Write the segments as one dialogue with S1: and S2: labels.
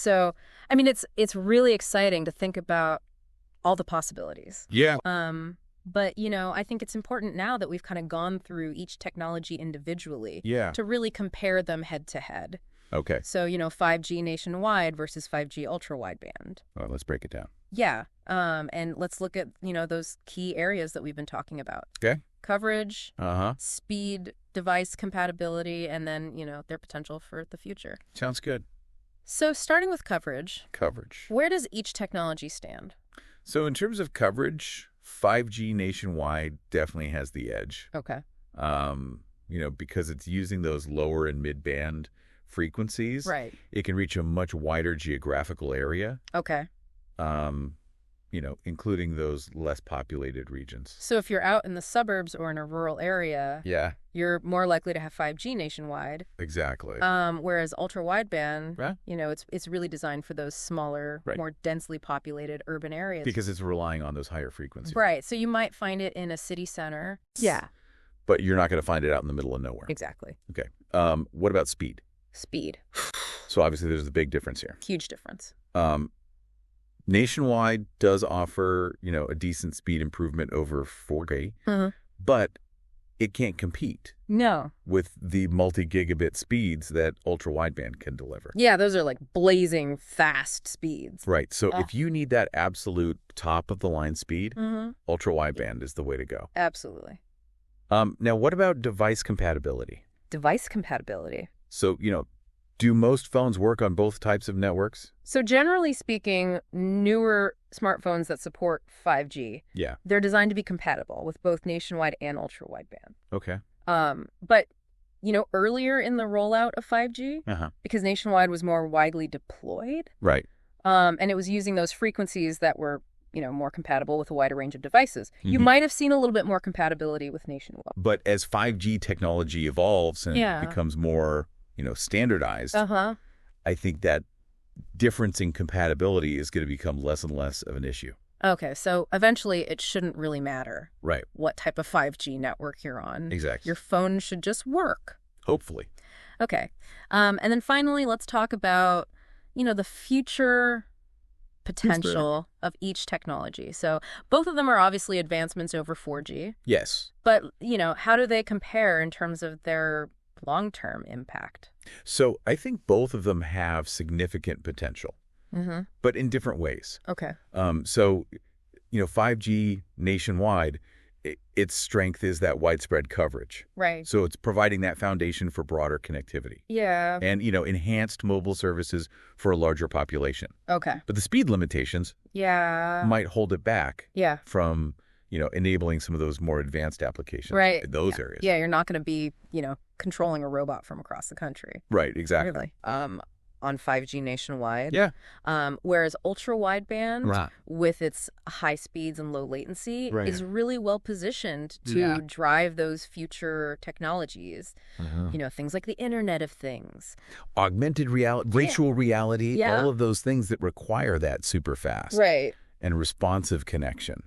S1: So, I mean, it's really exciting to think about all the possibilities.
S2: Yeah.
S1: But, I think it's important now that we've kind of gone through each technology individually to really compare them head to head.
S2: Okay.
S1: So, 5G nationwide versus 5G ultra-wideband.
S2: Well, let's break it down.
S1: Yeah. And let's look at, those key areas that we've been talking about.
S2: Okay.
S1: Coverage,
S2: Uh-huh.
S1: speed, device compatibility, and then, their potential for the future.
S2: Sounds good.
S1: So starting with coverage.
S2: Coverage.
S1: Where does each technology stand?
S2: So in terms of coverage, 5G nationwide definitely has the edge.
S1: Okay.
S2: Because it's using those lower and mid-band frequencies.
S1: Right.
S2: It can reach a much wider geographical area.
S1: Okay.
S2: Including those less populated regions.
S1: So if you're out in the suburbs or in a rural area, you're more likely to have 5G nationwide.
S2: Exactly.
S1: Whereas ultra-wideband,
S2: right.
S1: it's really designed for those smaller, more densely populated urban areas.
S2: Because it's relying on those higher frequencies.
S1: Right. So you might find it in a city center. Yeah.
S2: But you're not going to find it out in the middle of nowhere.
S1: Exactly.
S2: Okay. What about speed?
S1: Speed.
S2: So obviously there's a big difference here.
S1: Huge difference.
S2: Nationwide does offer, a decent speed improvement over 4G, but it can't compete with the multi-gigabit speeds that ultra-wideband can deliver.
S1: Yeah, those are like blazing fast speeds.
S2: Right. So if you need that absolute top-of-the-line speed, ultra-wideband is the way to go.
S1: Absolutely.
S2: Now, what about device compatibility?
S1: Device compatibility.
S2: So, do most phones work on both types of networks?
S1: So generally speaking, newer smartphones that support 5G, they're designed to be compatible with both nationwide and ultra-wideband.
S2: Okay.
S1: But, earlier in the rollout of 5G, because nationwide was more widely deployed,
S2: right,
S1: and it was using those frequencies that were, more compatible with a wider range of devices, you might have seen a little bit more compatibility with nationwide.
S2: But as 5G technology evolves and becomes more standardized, I think that difference in compatibility is going to become less and less of an issue.
S1: Okay, so eventually it shouldn't really matter what type of 5G network you're on.
S2: Exactly.
S1: Your phone should just work.
S2: Hopefully.
S1: Okay. And then finally, let's talk about, the future potential of each technology. So both of them are obviously advancements over 4G.
S2: Yes.
S1: But, how do they compare in terms of their long-term impact?
S2: So I think both of them have significant potential, but in different ways.
S1: Okay.
S2: So, 5G nationwide, its strength is that widespread coverage.
S1: Right.
S2: So it's providing that foundation for broader connectivity.
S1: Yeah.
S2: And, enhanced mobile services for a larger population.
S1: Okay.
S2: But the speed limitations might hold it back from enabling some of those more advanced applications in those areas.
S1: Yeah, you're not going to be, controlling a robot from across the country.
S2: Right, exactly.
S1: Really. On 5G nationwide.
S2: Yeah.
S1: Whereas ultra-wideband, with its high speeds and low latency, is really well positioned to drive those future technologies. Things like the Internet of Things.
S2: Augmented reality, virtual reality, all of those things that require that super fast and responsive connection.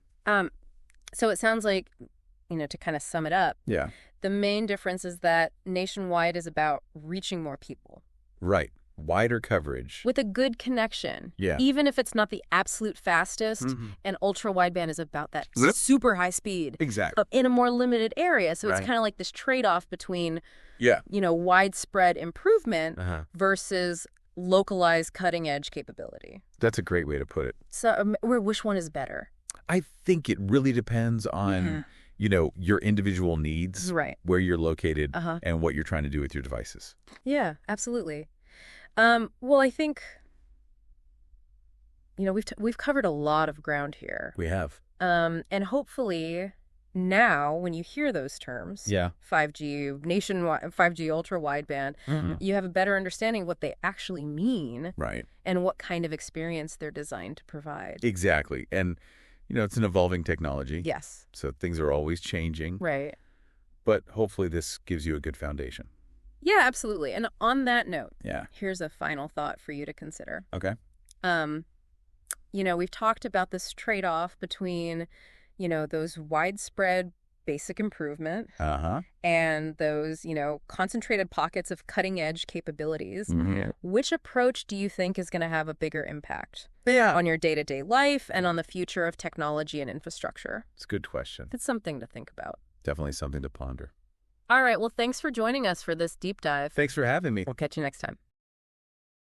S1: So it sounds like, to kind of sum it up, the main difference is that nationwide is about reaching more people.
S2: Right. Wider coverage.
S1: With a good connection.
S2: Yeah.
S1: Even if it's not the absolute fastest, and ultra-wideband is about that super high speed.
S2: Exactly.
S1: In a more limited area. So it's kind of like this trade-off between, widespread improvement versus localized cutting-edge capability.
S2: That's a great way to put it.
S1: So which one is better?
S2: I think it really depends on, your individual needs, where you're located, and what you're trying to do with your devices.
S1: Yeah, absolutely. Well, I think, we've covered a lot of ground here.
S2: We have.
S1: And hopefully now when you hear those terms, 5G nationwide, 5G ultra-wideband, you have a better understanding of what they actually mean.
S2: Right.
S1: And what kind of experience they're designed to provide.
S2: Exactly. And, it's an evolving technology.
S1: Yes.
S2: So things are always changing.
S1: Right.
S2: But hopefully this gives you a good foundation.
S1: Yeah, absolutely. And on that note,
S2: Yeah.
S1: here's a final thought for you to consider.
S2: Okay.
S1: We've talked about this trade-off between, those widespread basic improvement and those, concentrated pockets of cutting-edge capabilities. Which approach do you think is going to have a bigger impact on your day-to-day life and on the future of technology and infrastructure?
S2: It's a good question.
S1: It's something to think about.
S2: Definitely something to ponder.
S1: All right. Well, thanks for joining us for this deep dive.
S2: Thanks for having me.
S1: We'll catch you next time.